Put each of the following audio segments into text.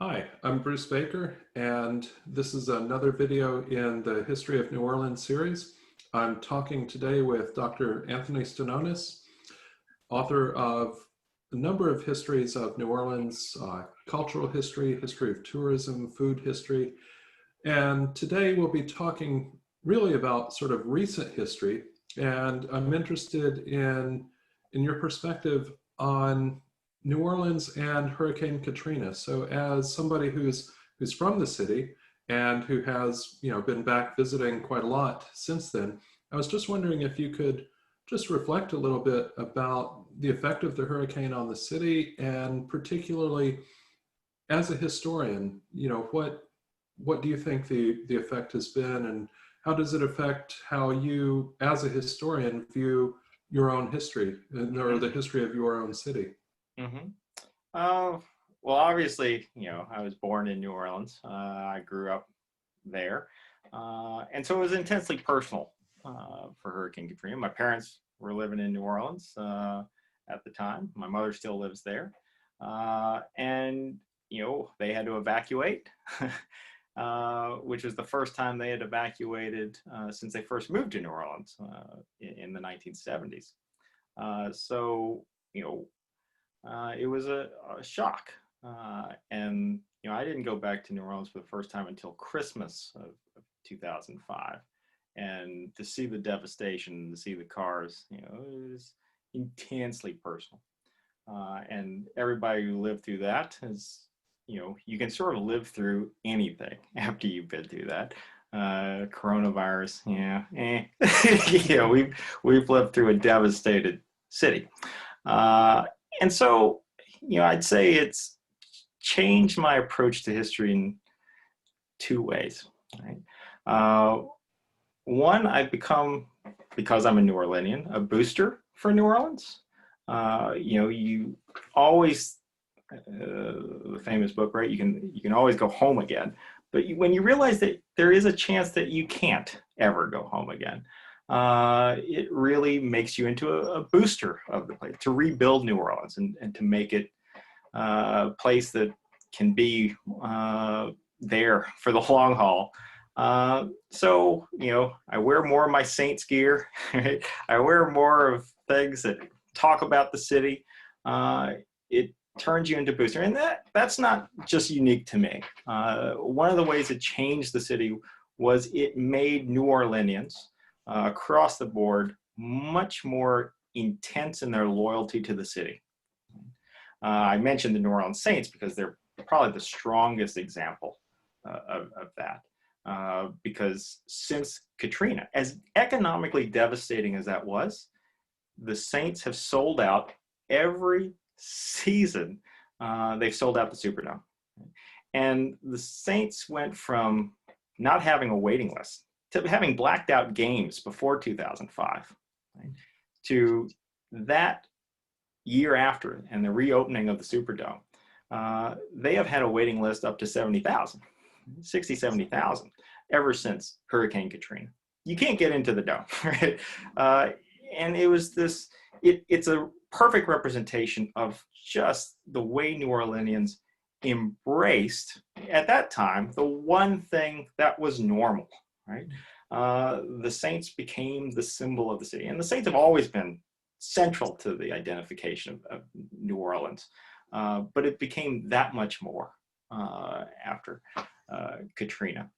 Hi, I'm Bruce Baker, and this is another video in the History of New Orleans series. I'm talking today with Dr. Anthony Stanonis, author of a number of histories of New Orleans, cultural history, history of tourism, food history. And today we'll be talking really about sort of recent history. And I'm interested in your perspective on New Orleans and Hurricane Katrina. So as somebody who's from the city and who has been back visiting quite a lot since then, I was just wondering if you could just reflect a little bit about the effect of the hurricane on the city, and particularly as a historian, what do you think the effect has been, and how does it affect how you as a historian view your own history or the history of your own city? Mm-hmm. Well, obviously, I was born in New Orleans. I grew up there. And so it was intensely personal for Hurricane Katrina. My parents were living in New Orleans at the time. My mother still lives there. And, they had to evacuate, which was the first time they had evacuated since they first moved to New Orleans in the 1970s. It was a shock. And, I didn't go back to New Orleans for the first time until Christmas of 2005. And to see the devastation, to see the cars, it was intensely personal. And everybody who lived through that has, you can sort of live through anything after you've been through that. Coronavirus, we've lived through a devastated city. And so, I'd say it's changed my approach to history in two ways. Right? One, I've become, because I'm a New Orleanian, a booster for New Orleans. You always, the famous book, right? You can always go home again. But when you realize that there is a chance that you can't ever go home again, it really makes you into a booster of the place, to rebuild New Orleans and to make it a place that can be there for the long haul. So, I wear more of my Saints gear. Right? I wear more of things that talk about the city. It turns you into a booster. And that's not just unique to me. One of the ways it changed the city was it made New Orleanians across the board much more intense in their loyalty to the city. I mentioned the New Orleans Saints because they're probably the strongest example of that. Because since Katrina, as economically devastating as that was, the Saints have sold out every season. They've sold out the Superdome. And the Saints went from not having a waiting list to having blacked out games before 2005, right, to that year after and the reopening of the Superdome. They have had a waiting list up to 70,000, 60, 70,000 ever since Hurricane Katrina. You can't get into the dome, right? And it was this, it's a perfect representation of just the way New Orleanians embraced, at that time, the one thing that was normal, right? The Saints became the symbol of the city. And the Saints have always been central to the identification of New Orleans. But it became that much more after Katrina.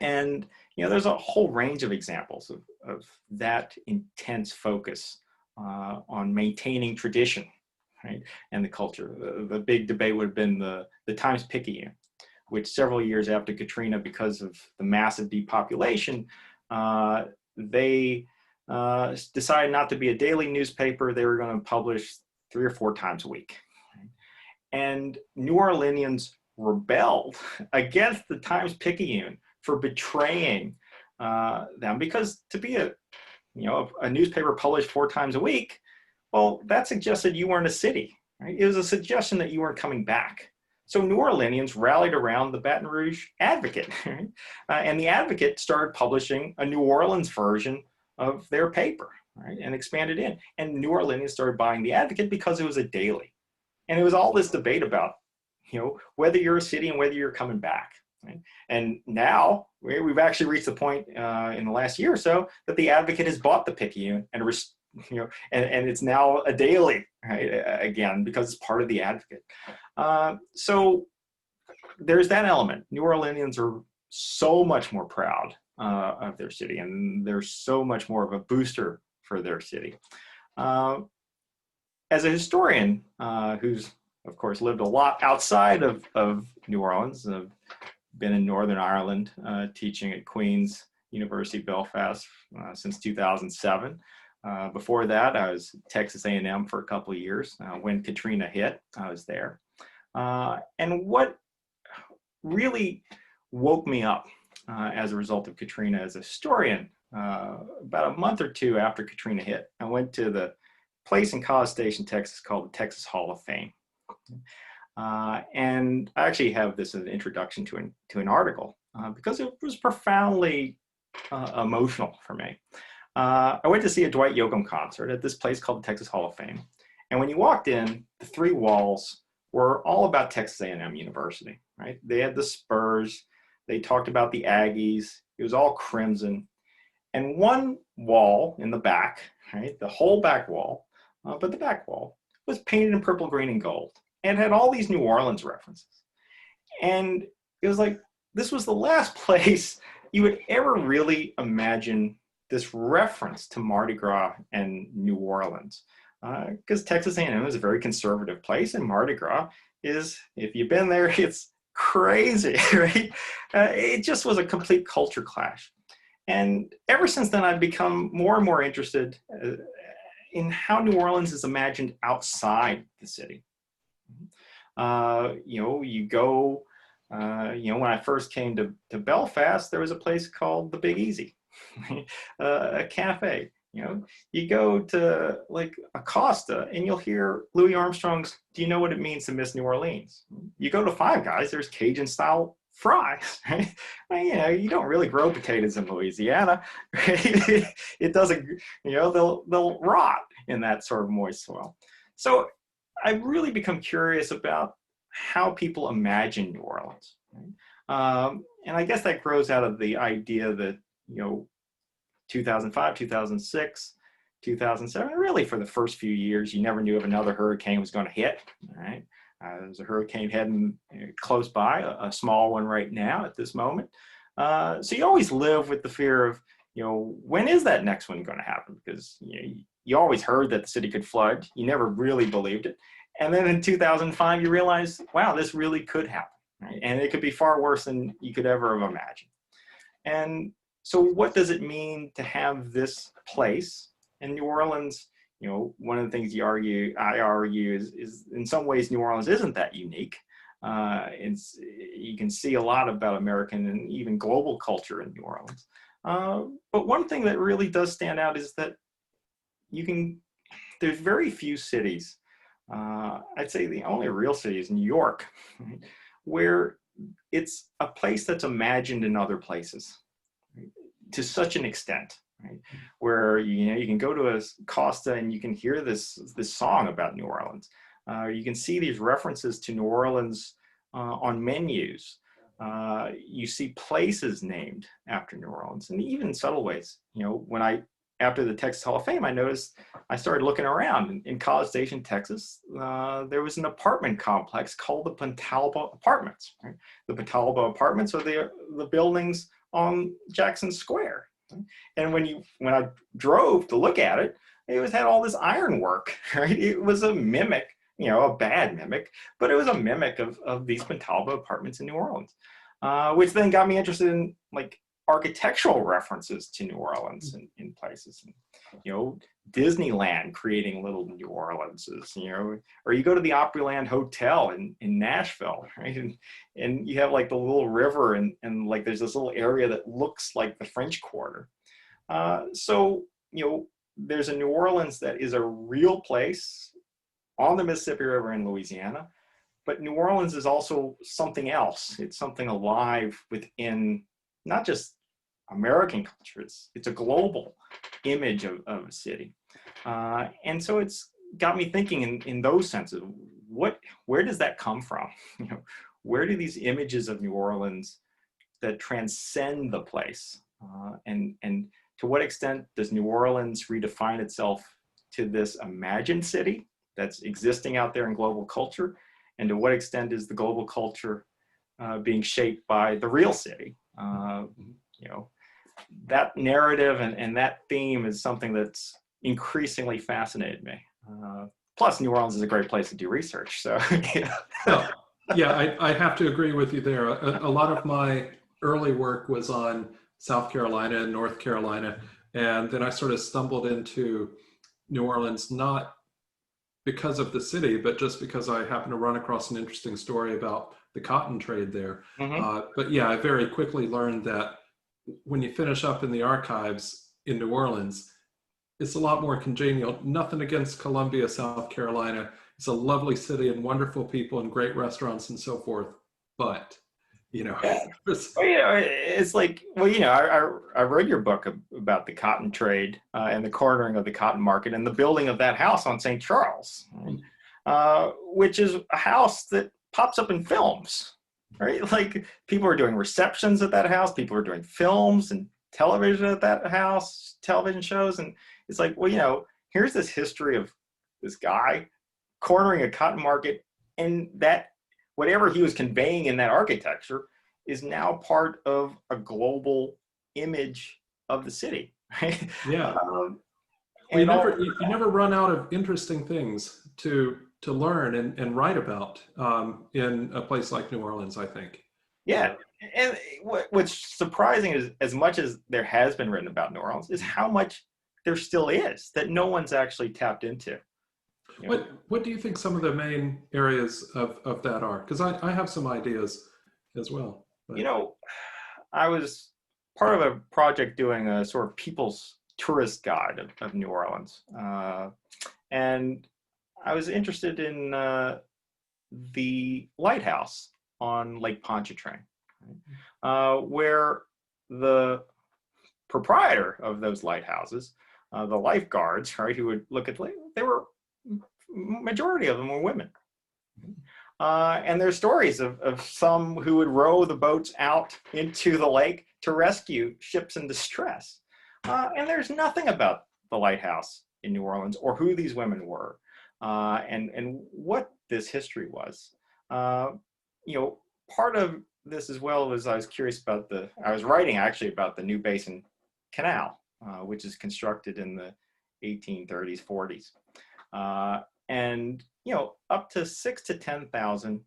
And, there's a whole range of examples of that intense focus on maintaining tradition, right, and the culture. The big debate would have been the Times-Picayune, which several years after Katrina, because of the massive depopulation, they decided not to be a daily newspaper. They were going to publish 3 or 4 times a week. And New Orleanians rebelled against the Times-Picayune for betraying them, because to be a newspaper published 4 times a week, well, that suggested you weren't a city, right? It was a suggestion that you weren't coming back. So New Orleanians rallied around the Baton Rouge Advocate, right? And the Advocate started publishing a New Orleans version of their paper, right, and expanded in. And New Orleanians started buying the Advocate because it was a daily. And it was all this debate about, whether you're a city and whether you're coming back. Right? And now we've actually reached the point in the last year or so that the Advocate has bought the Picayune and and it's now a daily, right, again, because it's part of the Advocate. So there's that element. New Orleanians are so much more proud of their city, and they're so much more of a booster for their city. As a historian who's, of course, lived a lot outside of New Orleans, I've been in Northern Ireland teaching at Queen's University Belfast since 2007. Before that, I was at Texas A&M for a couple of years. When Katrina hit, I was there. And what really woke me up as a result of Katrina as a historian, about a month or two after Katrina hit, I went to the place in College Station, Texas called the Texas Hall of Fame. And I actually have this as an introduction to an article because it was profoundly emotional for me. I went to see a Dwight Yoakam concert at this place called the Texas Hall of Fame. And when you walked in, the three walls were all about Texas A&M University, right? They had the Spurs, they talked about the Aggies, it was all crimson. And one wall in the back, right, the whole back wall, but the back wall was painted in purple, green, and gold and had all these New Orleans references. And it was like, this was the last place you would ever really imagine this reference to Mardi Gras and New Orleans. Because Texas A&M is a very conservative place, and Mardi Gras is, if you've been there, it's crazy, right? It just was a complete culture clash. And ever since then, I've become more and more interested in how New Orleans is imagined outside the city. You go, when I first came to Belfast, there was a place called the Big Easy, a cafe. You go to like Acosta and you'll hear Louis Armstrong's "Do You Know What It Means to Miss New Orleans?" You go to Five Guys, there's Cajun style fries, right? Well, you don't really grow potatoes in Louisiana, right? It doesn't, they'll rot in that sort of moist soil. So I've really become curious about how people imagine New Orleans, right? And I guess that grows out of the idea that, 2005, 2006, 2007, really for the first few years, you never knew if another hurricane was going to hit, right? There's a hurricane heading close by, a small one right now at this moment. So you always live with the fear of, when is that next one going to happen? Because you always heard that the city could flood. You never really believed it. And then in 2005, you realize, wow, this really could happen, right? And it could be far worse than you could ever have imagined. And so what does it mean to have this place? And New Orleans, one of the things I argue is in some ways New Orleans isn't that unique. You can see a lot about American and even global culture in New Orleans. But one thing that really does stand out is that there's very few cities, I'd say the only real city is New York, right, where it's a place that's imagined in other places, right, to such an extent. Right? Where you can go to a Costa and you can hear this song about New Orleans. You can see these references to New Orleans on menus. You see places named after New Orleans, and even in subtle ways. After the Texas Hall of Fame, I started looking around in College Station, Texas. There was an apartment complex called the Pentalba Apartments. Right? The Pentalba Apartments are the buildings on Jackson Square. And when I drove to look at it, it had all this ironwork, right? It was a mimic, a bad mimic, but it was a mimic of these Pentalba apartments in New Orleans, which then got me interested in like architectural references to New Orleans in places, and, Disneyland creating little New Orleanses, or you go to the Opryland Hotel in Nashville, right? And you have like the little river and like there's this little area that looks like the French Quarter. So, there's a New Orleans that is a real place on the Mississippi River in Louisiana, but New Orleans is also something else. It's something alive within not just American culture, it's a global image of a city. And so it's got me thinking in those senses, where does that come from? You know, where do these images of New Orleans that transcend the place, and to what extent does New Orleans redefine itself to this imagined city that's existing out there in global culture, and to what extent is the global culture being shaped by the real city? You know, that narrative and that theme is something that's increasingly fascinated me. Plus, New Orleans is a great place to do research. So, Well, yeah, I have to agree with you there. A lot of my early work was on South Carolina and North Carolina, and then I sort of stumbled into New Orleans, not because of the city, but just because I happened to run across an interesting story about the cotton trade there. Mhm. But yeah, I very quickly learned that when you finish up in the archives in New Orleans, it's a lot more congenial. Nothing against Columbia, South Carolina. It's a lovely city and wonderful people and great restaurants and so forth. But, you know, Yeah. Well, you know, it's like, well, you know, I read your book about the cotton trade and the cornering of the cotton market and the building of that house on St. Charles, right? Which is a house that pops up in films, right? Like people are doing receptions at that house, people are doing films and television at that house, television shows. And it's like, well, you know, here's this history of this guy cornering a cotton market, and that whatever he was conveying in that architecture is now part of a global image of the city, right? yeah. Well, And all, you never run out of interesting things to learn and write about in a place like New Orleans, I think. yeah. And what's surprising is, as much as there has been written about New Orleans, is how much there still is that no one's actually tapped into. You know, What do you think some of the main areas of that are? Because I have some ideas as well. you But know, I was part of a project doing a sort of people's tourist guide of New Orleans. And I was interested in the lighthouse on Lake Pontchartrain, where the proprietor of those lighthouses, the lifeguards, right, who would look at, they were, majority of them were women. And there's stories of some who would row the boats out into the lake to rescue ships in distress. And there's nothing about the lighthouse in New Orleans or who these women were, and what this history was. You know, part of this as well was I was curious about I was writing actually about the New Basin Canal, which is constructed in the 1830s, 40s. And you know, up to 6,000 to 10,000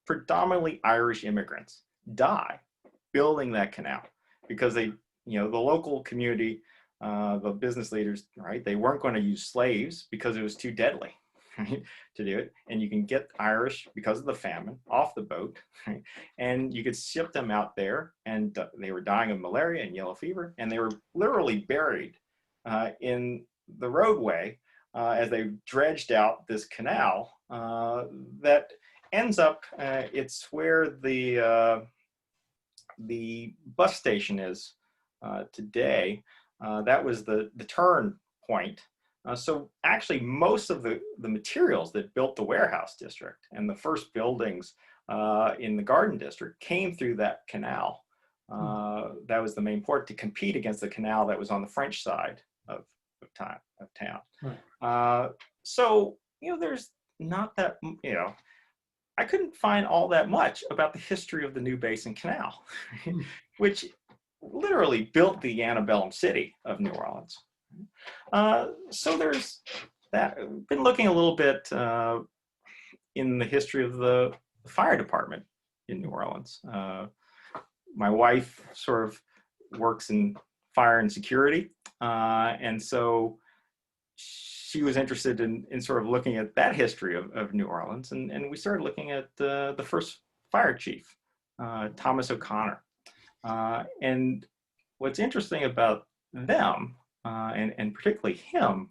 predominantly Irish immigrants die building that canal because they, you know, the local community, the business leaders, right, they weren't going to use slaves because it was too deadly, right, to do it. And you can get Irish, because of the famine, off the boat, right, and you could ship them out there, and they were dying of malaria and yellow fever, and they were literally buried in the roadway as they dredged out this canal that ends up, it's where the bus station is today. That was the turn point. So actually most of the materials that built the warehouse district and the first buildings in the garden district came through that canal. That was the main port to compete against the canal that was on the French side of town. right. So, you know, there's not that, you know, I couldn't find all that much about the history of the New Basin Canal, which literally built the antebellum city of New Orleans. So there's that. I've been looking a little bit in the history of the fire department in New Orleans. My wife sort of works in fire and security, and so she was interested in sort of looking at that history of New Orleans, and we started looking at the first fire chief, Thomas O'Connor. And what's interesting about them, and particularly him,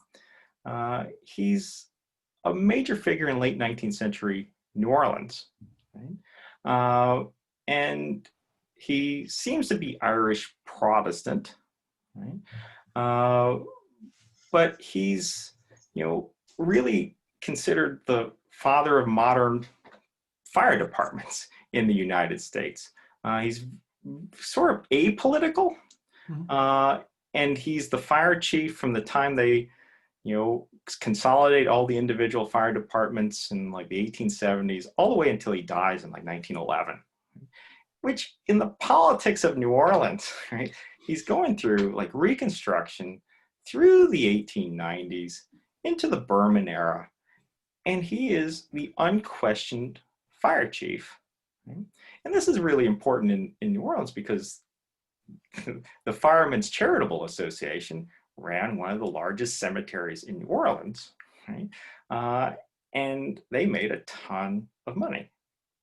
he's a major figure in late 19th century New Orleans, right? And he seems to be Irish Protestant, right? But he's, you know, really considered the father of modern fire departments in the United States. He's sort of apolitical, and he's the fire chief from the time they, consolidate all the individual fire departments in like the 1870s, all the way until he dies in like 1911. Which, in the politics of New Orleans, right, he's going through like Reconstruction through the 1890s into the Berman era, and he is the unquestioned fire chief. Right? And this is really important in New Orleans because the Firemen's Charitable Association ran one of the largest cemeteries in New Orleans, right? And they made a ton of money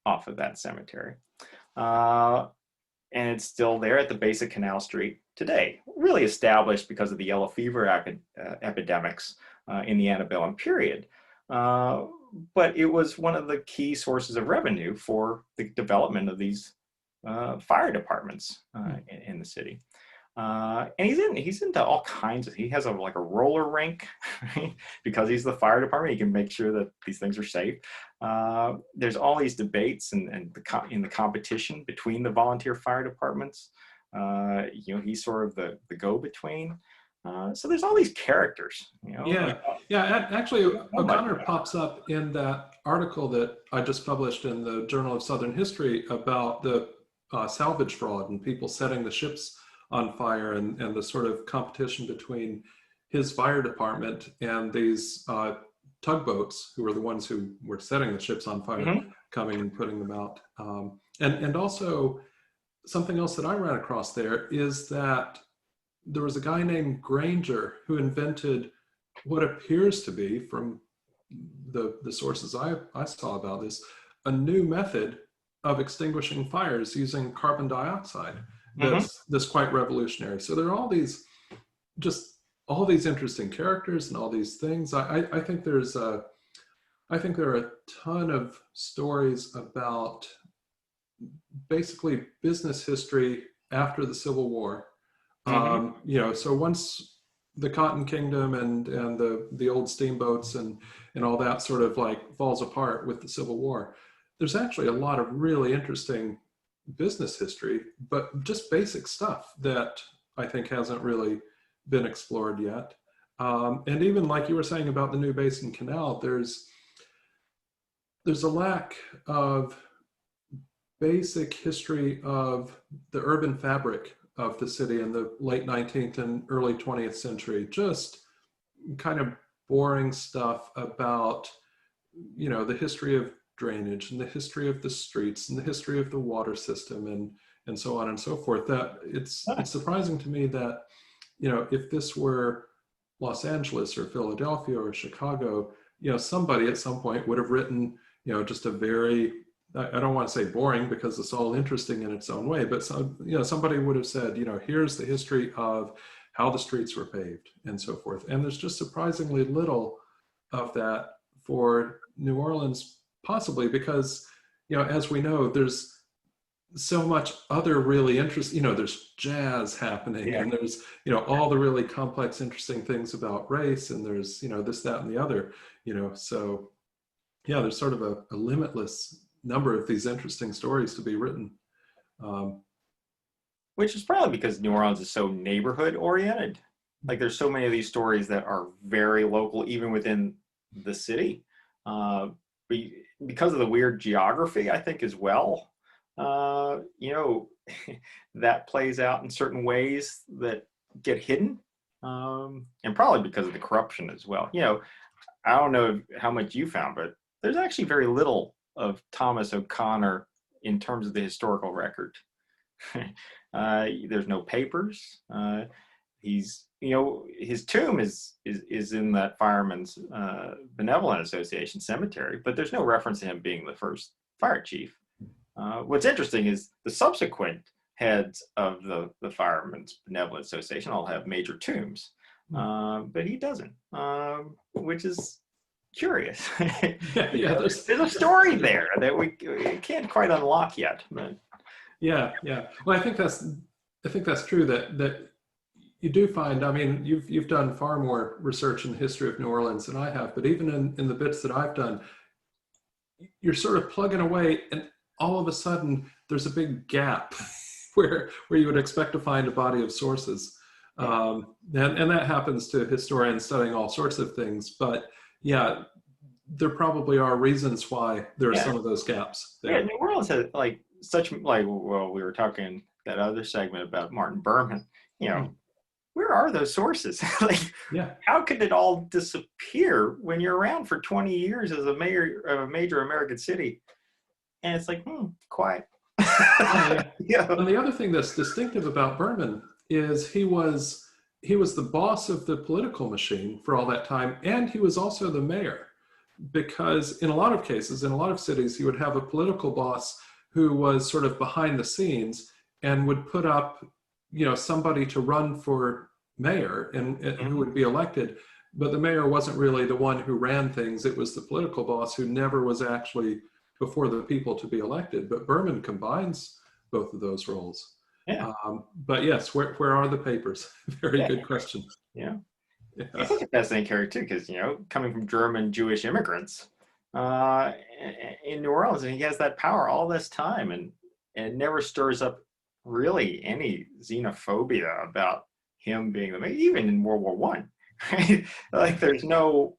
off of that cemetery. And it's still there at the base of Canal Street today, really established because of the yellow fever epidemics in the antebellum period. But it was one of the key sources of revenue for the development of these fire departments in the city. And he's into all kinds of, he has like a roller rink, right? Because he's the fire department, he can make sure that these things are safe. There's all these debates and in the competition between the volunteer fire departments. He's sort of the go-between. So there's all these characters, Actually, O'Connor pops up in that article that I just published in the Journal of Southern History about the salvage fraud and people setting the ships on fire, and the sort of competition between his fire department and these tugboats, who were the ones who were setting the ships on fire, coming and putting them out. And also something else that I ran across there is that there was a guy named Granger who invented what appears to be, from the sources I saw about this, a new method of extinguishing fires using carbon dioxide. That's quite revolutionary. So there are all these interesting characters and all these things. I think there are a ton of stories about basically business history after the Civil War. So once the Cotton Kingdom and the old steamboats and all that sort of like falls apart with the Civil War, there's actually a lot of really interesting business history, but just basic stuff that I think hasn't really been explored yet. And even like you were saying about the New Basin Canal, there's a lack of basic history of the urban fabric of the city in the late 19th and early 20th century. Just kind of boring stuff about, the history of drainage and the history of the streets and the history of the water system and so on and so forth. That it's surprising to me that, if this were Los Angeles or Philadelphia or Chicago, somebody at some point would have written, just a very, I don't want to say boring because it's all interesting in its own way, but somebody would have said, here's the history of how the streets were paved and so forth. And there's just surprisingly little of that for New Orleans, possibly because, as we know, there's so much other really interesting, there's jazz happening, and there's, all the really complex, interesting things about race, and there's, this, that, and the other, so yeah, there's sort of a limitless number of these interesting stories to be written. Which is probably because New Orleans is so neighborhood oriented. Like there's so many of these stories that are very local, even within the city. Because of the weird geography, I think as well, that plays out in certain ways that get hidden, and probably because of the corruption as well. I don't know how much you found, but there's actually very little of Thomas O'Connor in terms of the historical record. There's no papers. He's, his tomb is in that Firemen's Benevolent Association cemetery, but there's no reference to him being the first fire chief. What's interesting is the subsequent heads of the Firemen's Benevolent Association all have major tombs, but he doesn't, which is curious. There's a story there that we can't quite unlock yet. But. Yeah. Well, I think that's true. That you do find. I mean, you've done far more research in the history of New Orleans than I have, but even in the bits that I've done, you're sort of plugging away, and all of a sudden there's a big gap where you would expect to find a body of sources. And that happens to historians studying all sorts of things. But yeah, there probably are reasons why there are some of those gaps there. Yeah, New Orleans has like such like, well, we were talking that other segment about Martin Berman. You know, where are those sources? Like, how could it all disappear when you're around for 20 years as a mayor of a major American city? And it's like, quiet. Yeah. And the other thing that's distinctive about Berman is he was the boss of the political machine for all that time, and he was also the mayor. Because in a lot of cases, in a lot of cities, you would have a political boss who was sort of behind the scenes and would put up, somebody to run for mayor and who would be elected. But the mayor wasn't really the one who ran things. It was the political boss who never was actually before the people to be elected. But Berman combines both of those roles. But yes, where are the papers? Very good question. Yeah. He's such a fascinating character too, because coming from German Jewish immigrants in New Orleans, and he has that power all this time, and it never stirs up really any xenophobia about him being the mayor, even in World War One. Right? Like there's no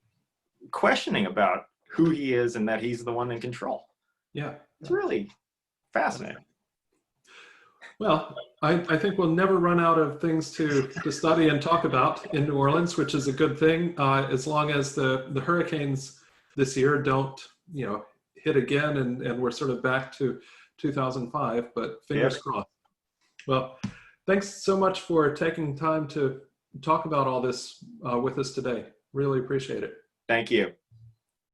questioning about who he is and that he's the one in control. Yeah, it's really fascinating. Well, I think we'll never run out of things to study and talk about in New Orleans, which is a good thing, as long as the hurricanes this year don't, hit again and we're sort of back to 2005, but fingers crossed. Well, thanks so much for taking time to talk about all this with us today. Really appreciate it. Thank you.